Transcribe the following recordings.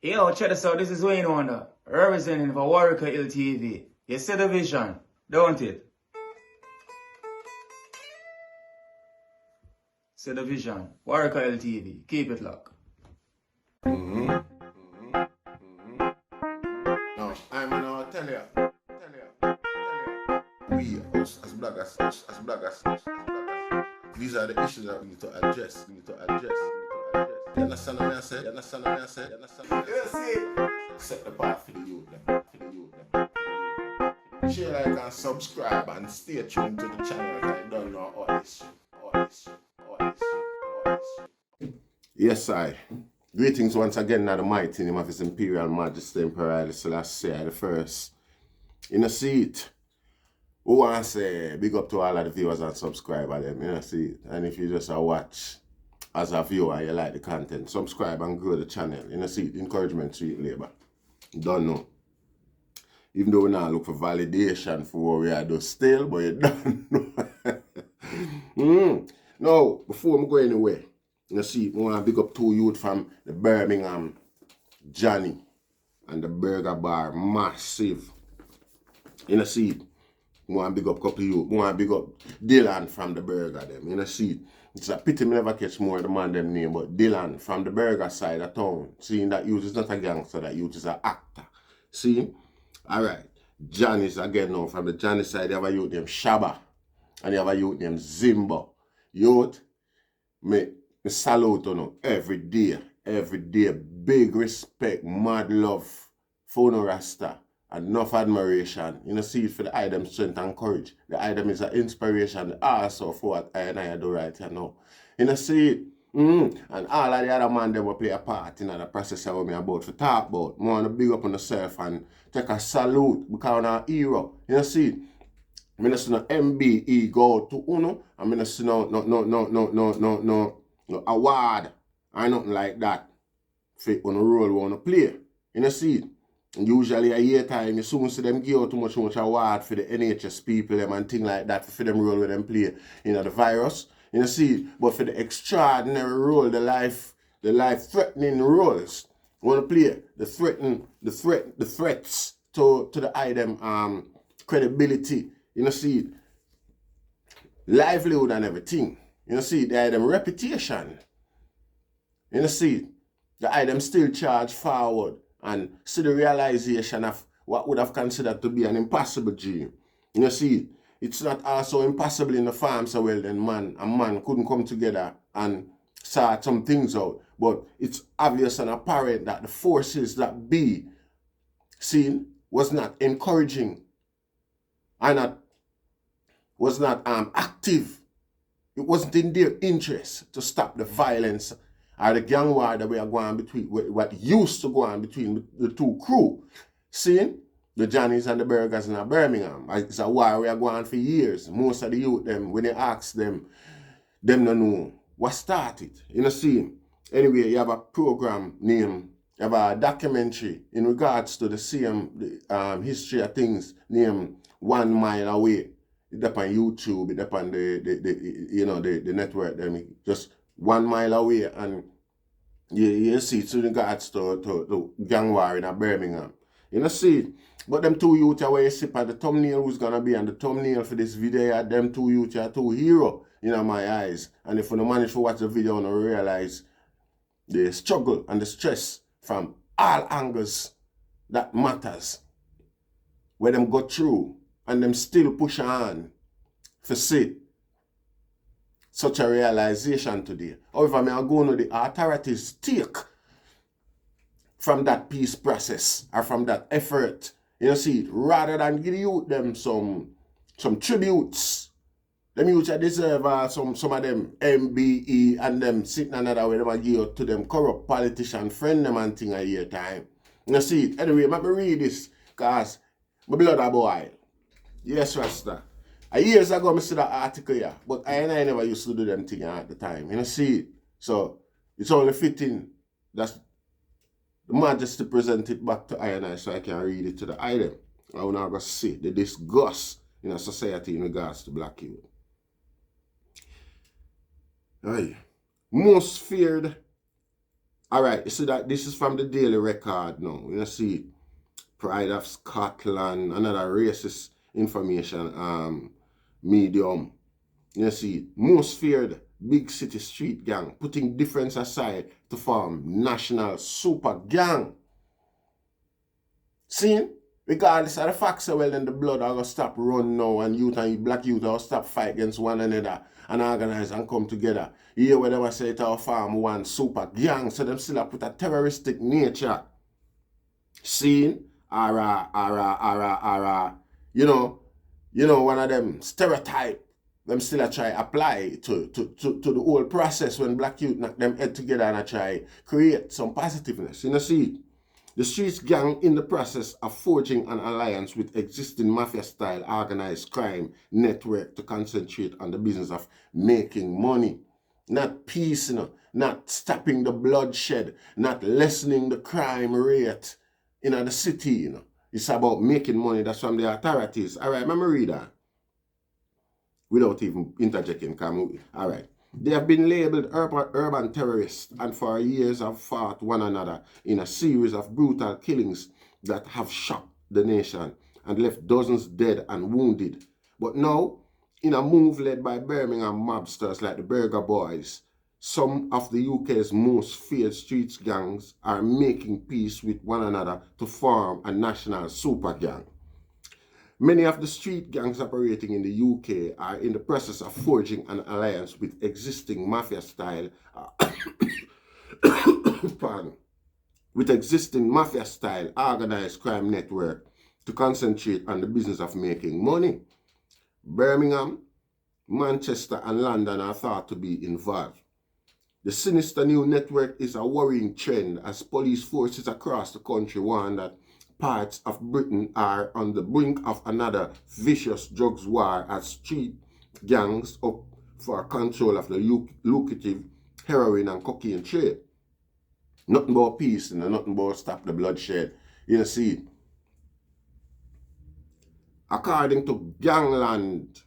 Yo, check this out. This is Wayne Wonder, representing for Warieka LTV. You see the vision, don't it? See the vision. Warieka LTV. Keep it locked. No, I'm gonna tell you. We as bloggers, these are the issues that we need to address. You understand what I said? You see? Set the path for the youth. Share, like, and subscribe and stay tuned to the channel. I don't know all this. Yes, I. Greetings once again, now the mighty name of His Imperial Majesty Emperor Selassie the First. In a seat, who wants to say big up to all of the viewers and subscribers them, in a seat. And if you just watch as a viewer, you like the content, subscribe and grow the channel. In a seat, encouragement, sweet labor. Don't know. Even though we now look for validation for what we are doing still, but you don't know. Now, before I go anywhere, you see, I want to big up two youth from the Birmingham, Johnny, and the Burger Bar, massive. You see, I want to big up a couple of youth. I want to big up Dylan from the Burger, them. You see, it's a pity I never catch more of the man them name, but Dylan from the Burger side of town. Seeing that youth is not a gangster, that youth is an actor. See? Alright. Johnnies again now, from the Johnny side, you have a youth named Shaba, and you have a youth named Zimbo. Youth, me salute you every day, big respect, mad love, for no Rasta, enough admiration. You know, see it for the item strength and courage. The item is an inspiration also for what I and I do right here now. You know, see it. And all of the other man they will play a part in the process of what I'm about to talk about. I want to big up on yourself and take a salute because I'm a hero. You know, see it. I don't see no MBE go to Uno. I don't see no award or nothing like that for on the role we want to play. You know, see it. And usually a year time, you soon see them give out too much award for the NHS people them and things like that for them role with them play. You know, the virus. You know, see, but for the extraordinary role, the life-threatening roles, we want to play the threats to the item credibility. You know, see, livelihood and everything. You know, see, the item reputation. You know, see, the item still charge forward and see the realization of what would have considered to be an impossible dream. You know, see, it's not also impossible in the farm so well then man couldn't come together and sort some things out. But it's obvious and apparent that the forces that be seen was not encouraging and was not active. It wasn't in their interest to stop the violence or the gang war that we are going between, what used to go on between the two crew. See? The Johnnies and the Burgers in Birmingham. It's a war we are going on for years. Most of the youth, them, when you ask them don't know what started. You know, see? Anyway, you have a program named, you have a documentary in regards to the same history of things named 1 Mile Away. It's up on YouTube, it's up on the network, them, just 1 mile away, and you see it's in regards to gang war in Birmingham. You know, see? But them two youth are where you see at the thumbnail who's gonna be, and the thumbnail for this video, them two youth are two heroes in my eyes. And if you don't manage to watch the video and realize the struggle and the stress from all angles that matters, where them go through and them still push on for see such a realization today. However, I am going to the authorities take from that peace process or from that effort. You know, see, rather than give youth them some tributes, them youth deserve some of them MBE and them sitting another way, them give to them corrupt politician friend them and thing a year time. You know, see, anyway, let me read this because my blood a boil. Yes, Rasta. Years ago, I see that article here, but I never used to do them thing at the time. You know, see, so it's only fitting that the Majesty present it back to I and I so I can read it to the item. I will now go see the disgust in a society in regards to black youth. Aye. Most feared Alright, you see that this is from the Daily Record now. You see, Pride of Scotland, another racist information medium. You see, most feared big city street gang, putting difference aside to form national super gang. See? Regardless of the facts, well, then the blood are going to stop run now, and youth and black youth are stop fight against one another and organize and come together. You hear what they say to our farm one super gang, so them still put a terroristic nature. Seen? You know, one of them stereotype, them still try apply to the whole process when black youth knock them head together and I try create some positiveness. You know, see? The streets gang in the process of forging an alliance with existing mafia-style organized crime network to concentrate on the business of making money. Not peace, not stopping the bloodshed, not lessening the crime rate in the city. It's about making money. That's from the authorities. All right, let me read that without even interjecting. All right. They have been labeled urban terrorists and for years have fought one another in a series of brutal killings that have shocked the nation and left dozens dead and wounded. But now, in a move led by Birmingham mobsters like the Burger Boys, some of the UK's most feared street gangs are making peace with one another to form a national super gang. Many of the street gangs operating in the UK are in the process of forging an alliance with existing mafia-style organized crime network to concentrate on the business of making money. Birmingham, Manchester and London are thought to be involved. The sinister new network is a worrying trend as police forces across the country warn that parts of Britain are on the brink of another vicious drugs war as street gangs up for control of the lucrative heroin and cocaine trade. Nothing about peace, nothing about stop the bloodshed. You see, according to gangland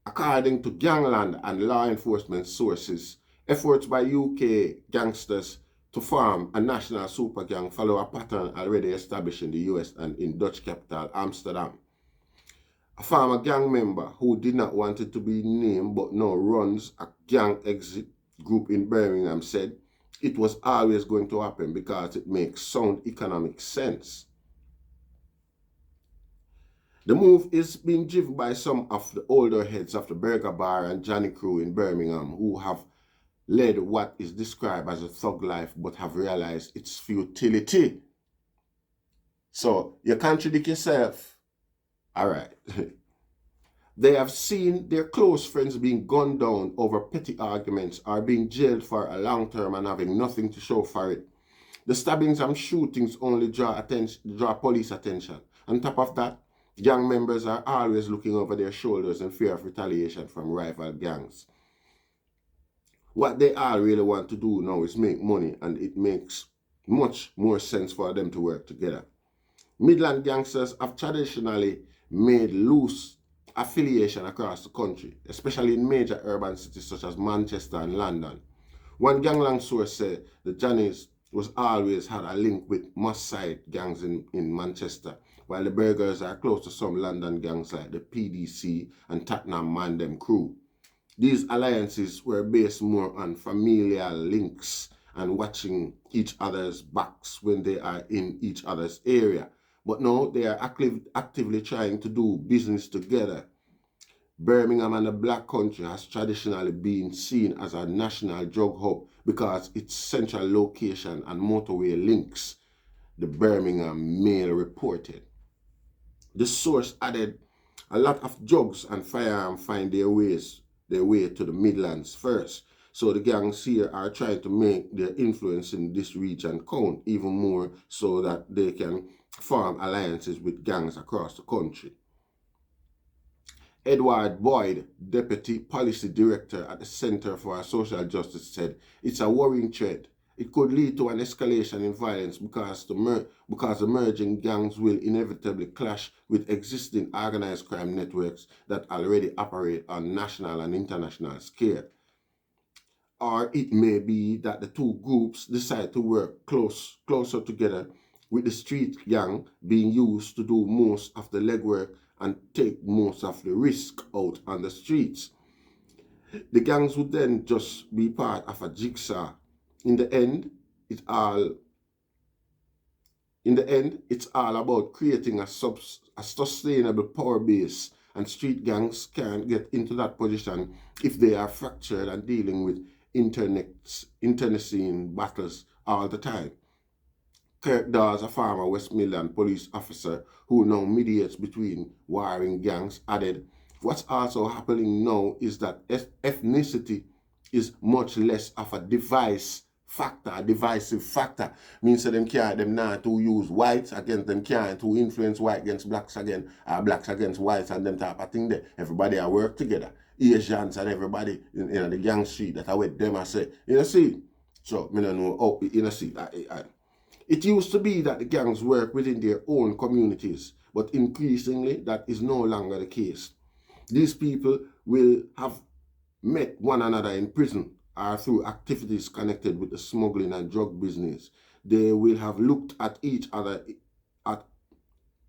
and law enforcement sources, efforts by UK gangsters to form a national super gang follow a pattern already established in the US and in Dutch capital Amsterdam. A former gang member who did not want it to be named but now runs a gang exit group in Birmingham said it was always going to happen because it makes sound economic sense. The move is being driven by some of the older heads of the Burger Bar and Johnny crew in Birmingham who have led what is described as a thug life but have realized its futility. So, you contradict yourself. Alright. They have seen their close friends being gunned down over petty arguments or being jailed for a long term and having nothing to show for it. The stabbings and shootings only draw police attention. On top of that, gang members are always looking over their shoulders in fear of retaliation from rival gangs. What they all really want to do now is make money, and it makes much more sense for them to work together. Midland gangsters have traditionally made loose affiliation across the country, especially in major urban cities such as Manchester and London. One gangland source said the JOHNIES was always had a link with Moss-side gangs in Manchester, while the Burgers are close to some London gangs like the PDC and Tottenham Mandem crew. These alliances were based more on familial links and watching each other's backs when they are in each other's area. But now they are actively trying to do business together. Birmingham and the Black Country has traditionally been seen as a national drug hub because its central location and motorway links, the Birmingham Mail reported. The source added a lot of drugs and firearms find their way to the Midlands first. So the gangs here are trying to make their influence in this region count even more so that they can form alliances with gangs across the country. Edward Boyd, Deputy Policy Director at the Center for Social Justice, said it's a worrying trend. It could lead to an escalation in violence because the emerging gangs will inevitably clash with existing organized crime networks that already operate on national and international scale. or it may be that the two groups decide to work closer together, with the street gang being used to do most of the legwork and take most of the risk out on the streets. The gangs would then just be part of a jigsaw. In the end, it's all about creating a sustainable power base, and street gangs can't get into that position if they are fractured and dealing with internecine battles all the time. Kirk Dawes, a former Westmoreland police officer who now mediates between warring gangs, added, "What's also happening now is that ethnicity is much less of a divisive factor. Means that them not to use whites against them, can't to influence white against blacks again, or blacks against whites and them type of thing there. Everybody are work together. Asians and everybody in the gang street that I with them I say, you know see. So me don't know how you know see it used to be that the gangs work within their own communities, but increasingly that is no longer the case. These people will have met one another in prison or through activities connected with the smuggling and drug business. They will have looked at each other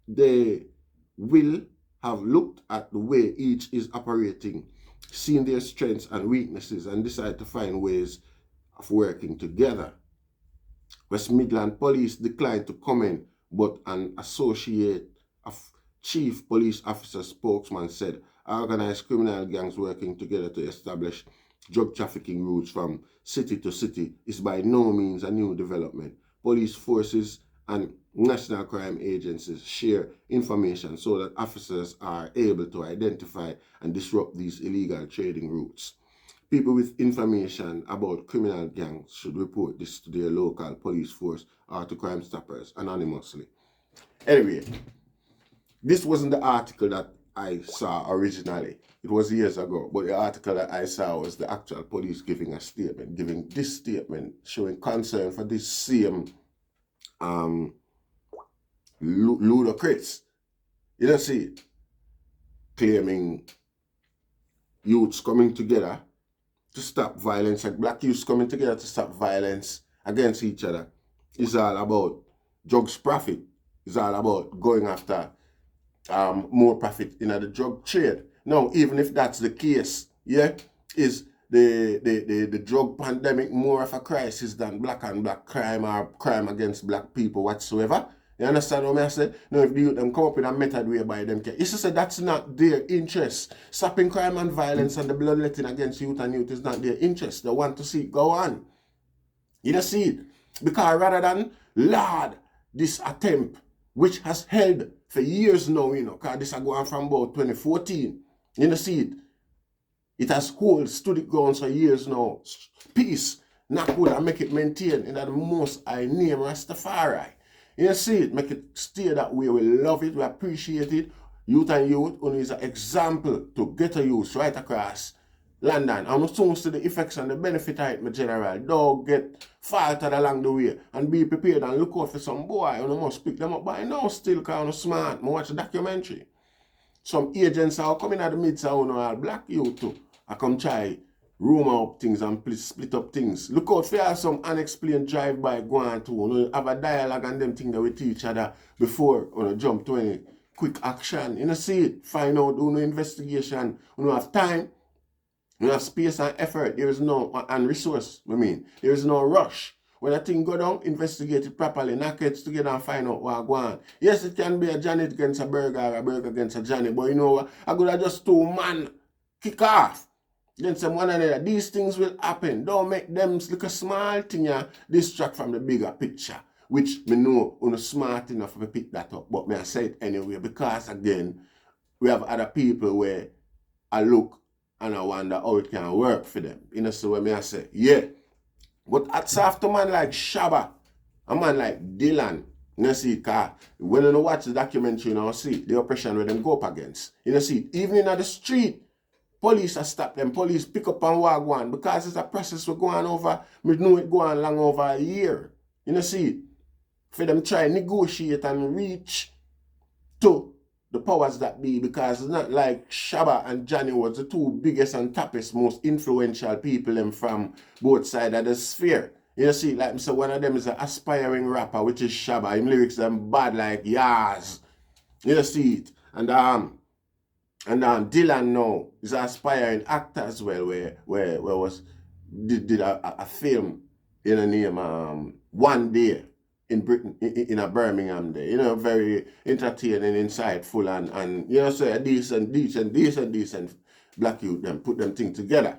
they will have looked at the way each is operating, seen their strengths and weaknesses, and decide to find ways of working together. West Midland Police declined to comment, but an associate of Chief Police Officer spokesman said organized criminal gangs working together to establish drug trafficking routes from city to city is by no means a new development. Police forces and national crime agencies share information so that officers are able to identify and disrupt these illegal trading routes. People with information about criminal gangs should report this to their local police force or to Crime Stoppers anonymously. Anyway, this wasn't the article that I saw originally. It was years ago, but the article that I saw was the actual police giving a statement, giving this statement, showing concern for this same ludicrous, you know see, claiming youths coming together to stop violence, like black youths coming together to stop violence against each other. It's all about drugs profit. It's all about going after more profit in the drug trade. Now, even if that's the case, yeah, is the drug pandemic more of a crisis than black and black crime or crime against black people whatsoever? You understand what I say? Now, if the youth them come up with a method whereby them can, it's just that that's not their interest. Stopping crime and violence and the bloodletting against youth and youth is not their interest. They want to see it go on. You don't see it? Because rather than Lord, this attempt, which has held for years now, you know, because this is going from about 2014, you know, see it? It has stood it grounds for years now. Peace, not good, and make it maintain in the most I name Rastafari. You see it, make it stay that way. We love it, we appreciate it. Youth and youth only is an example to ghetto youth right across London. I'm soon see the effects and the benefit of it, my general. Don't get faltered along the way and be prepared and look out for some boy. You must pick them up by now still because you're smart. I watch the documentary. Some agents are coming at the midst of all black youth too. I come try rumor up things and split up things. Look out for some unexplained drive-by going to have a dialogue and them things with each other before jump to any quick action. You know, see it, find out, do no investigation, you have time, you have space and effort, there is no, and resource, there is no rush. When a thing go down, investigate it properly, knock it together and find out what's going on. Yes, it can be a Janet against a burger or a burger against a Janet, but you know what, I could have just two man kick off. Then some one another. These things will happen. Don't make them look a small thing distract from the bigger picture. Which me know you're not smart enough to pick that up. But I say it anyway because again, we have other people where I look and I wonder how it can work for them. You know, so when I say, yeah. But at after man like Shabba, a man like Dylan, you know see, because when you watch the documentary, you know see the oppression where them go up against. You know see, even in the street, police have stopped them. Police pick up and walk one because it's a process we're going over. We know it going long over a year. You know see, for them try negotiate and reach to the powers that be, because it's not like Shabba and Johnny was the two biggest and toughest, most influential people them from both sides of the sphere. You see, like I said, one of them is an aspiring rapper, which is Shabba. His lyrics them bad like yas. You see it. And Dylan now is an aspiring actor as well, where did a film in the name One Day in Britain, in a Birmingham there. You know, very entertaining, insightful, and you know, so a decent black youth them put them things together.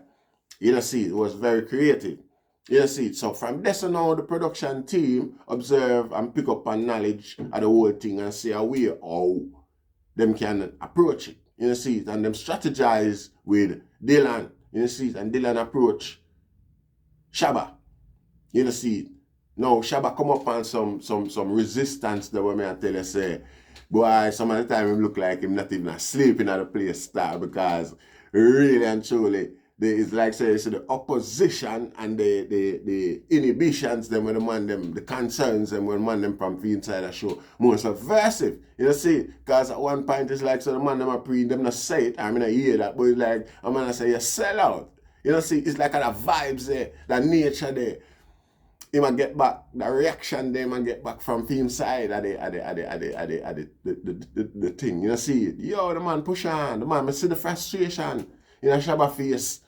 You know, see, it was very creative. You know, see, so from this on now, the production team observe and pick up on knowledge of the whole thing and see a way how them can approach it. You know, see, and them strategize with Dylan. You know, see, and Dylan approach Shabba. You know, see, now Shabba come up on some resistance that way I tell you, say, boy, some of the time him look like him not even asleep in the place style, because really and truly, there is like say the opposition and the inhibitions them when the man them, the concerns them when man them from the inside the show more subversive. You know, see, because at one point it's like so the man them are pre them not say it, I mean I hear that, but it's like a man I say you sell out. You know, see, it's like the vibes there, the nature there. He might get back, the reaction they might get back from the inside of the thing. You know, see it. Yo, the man push on, the man, I see the frustration in a Shabba face.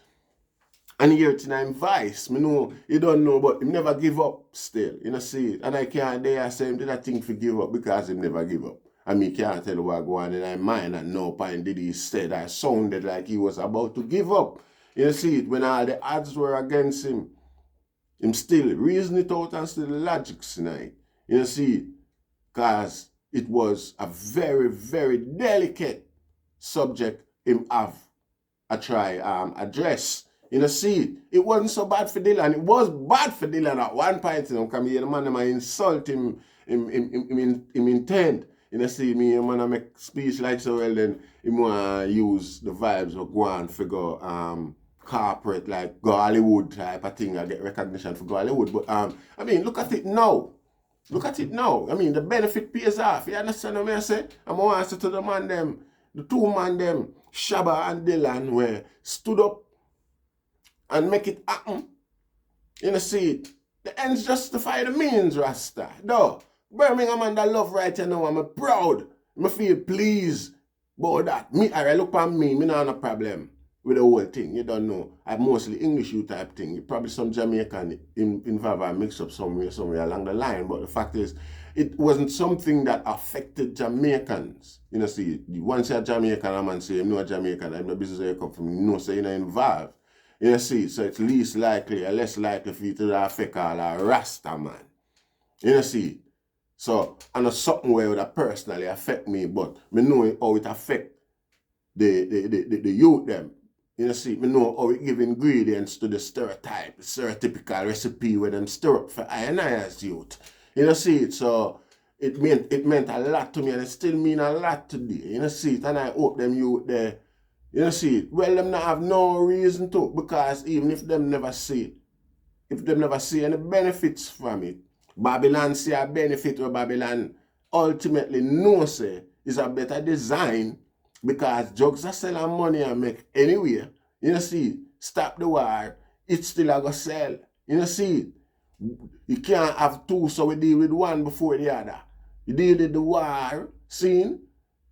And hear it in him voice. Me know, you don't know, but he never give up still. You know, see it. And I can't dare say him did a thing for give up because he never give up. And me can't tell what go on in my mind at no point did he say that sounded like he was about to give up. You know, see it, when all the odds were against him still reason it out and still the logics tonight. You know, see it, because it was a very, very delicate subject him have a try address. You know, see it wasn't so bad for Dylan. It was bad for Dylan at one point, you know, come here, the man them insult him intent. You know, see me, the man make speech like so well, then him want to use the vibes of go and figure corporate, like go Hollywood type of thing, I get recognition for go Hollywood. But I mean, look at it now. Look at it now. I mean, the benefit pays off. You understand what I say? I'm going to answer to the man them, the two man them, Shabba and Dylan, where stood up and make it happen. You know, see it. The ends justify the means, Rasta. No. Birmingham and the love right here now. I'm proud. I feel pleased about that. Me, I look at me not have no problem with the whole thing. You don't know. I'm mostly English you type thing. You probably some Jamaican involved and mix up somewhere along the line. But the fact is, it wasn't something that affected Jamaicans. You know, see, once you're Jamaican, a man say, I'm not Jamaican, I'm not business where you come from. You know, so you're not involved. You know, see, so it's least likely or less likely for you to affect all a Rasta man. You know, see. So, I know something where it would personally affect me, but I know how it affect the youth them. You know, see, I know how it give ingredients to the stereotype, the stereotypical recipe where them stir up for I and I as youth. You know, see it, so it meant a lot to me and it still mean a lot today. You know, see it, and I hope them youth there, you know, see it, well, them not have no reason to, because even if them never see it, if them never see any benefits from it, Babylon see a benefit where Babylon ultimately knows say is a better design, because drugs are selling money and make anyway. You know, see, stop the war, it still a go sell. You know, see, you can't have two, so we deal with one before the other. You deal with the war, see,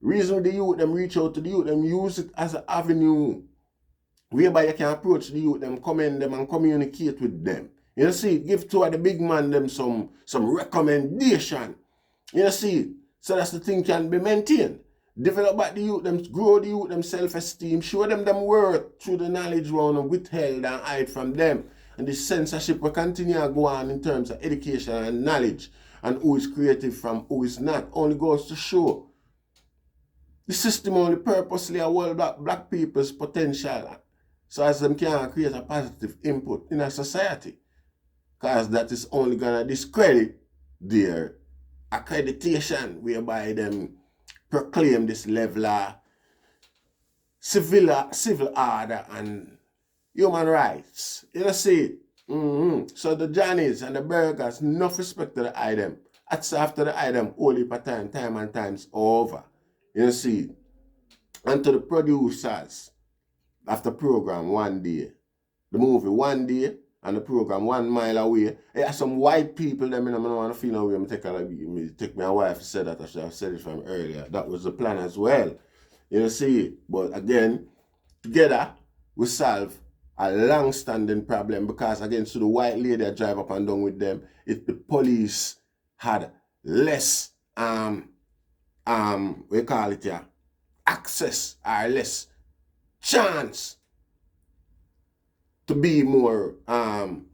reason the youth them reach out to the youth, them use it as an avenue whereby you can approach the youth, them commend them and communicate with them. You know, see, give to the big man them some recommendation. You know, see, so that's the thing can be maintained. Develop back the youth, them grow the youth, them self-esteem, show them worth through the knowledge round and withheld and hide from them. And the censorship will continue to go on in terms of education and knowledge, and who is creative from who is not, only goes to show. The system only purposely hold back black people's potential, so as them can create a positive input in a society. Because that is only going to discredit their accreditation, whereby them proclaim this level of civil order and human rights. You know, see, so the Johnnies and the burgers, enough respect to the item. That's after the item, only per time and times over. You see, and to the producers of the program One Day, the movie One Day, and the program 1 Mile Away. There are some white people that I don't want to feel no way. Take my wife said that. I should have said it from earlier. That was the plan as well. You see, but again, together we solve a long-standing problem because again, so the white lady that drive up and down with them, if the police had less we call it here, access or less chance to be more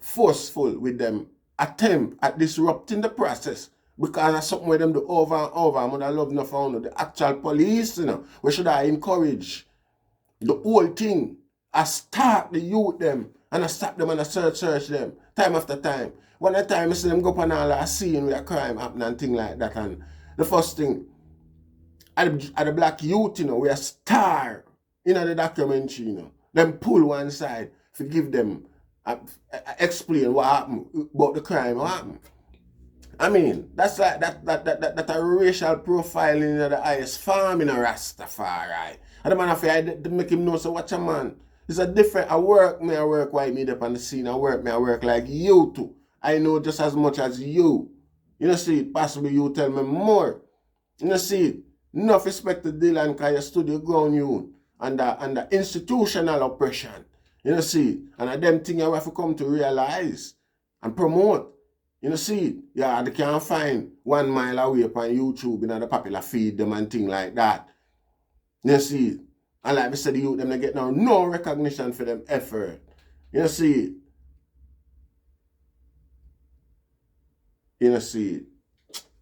forceful with them attempt at disrupting the process because that's something where them do over and over. I would have loved enough found the actual police, you know. We should have encourage the whole thing. I start the youth them and I stop them and I search them time after time. One at a time I see them go up and all I scene with a crime happening and thing like that. And the first thing at the black youth, you know, we are star in the documentary, you know. Them pull one side to give them explain what happened about the crime, what happened. I mean, that's like that a racial profiling in the highest form in a Rastafari. And the man of to make him know, so watch a man. It's a different, I work while me up on the scene, I work like you too. I know just as much as you. You know, see, possibly you tell me more. You know, see, enough respect to Dylan because you stood your ground you under institutional oppression. You know, see, and them things you have to come to realize and promote. You know, see, yeah, they can't find 1 mile away upon YouTube, you know, the popular feed them and things like that. You know, see, and like I said, the youth, them they get now no recognition for them effort. You know, see,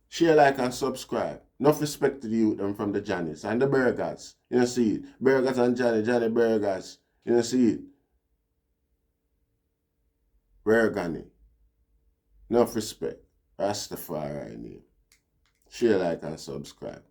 share, like, and subscribe. Enough respect to the youth them from the Johnnies and the burgers. You know, see, burgers and Johnny burgers. You know, see, Warieka. Enough respect. Rastafari name. Share, like, and subscribe.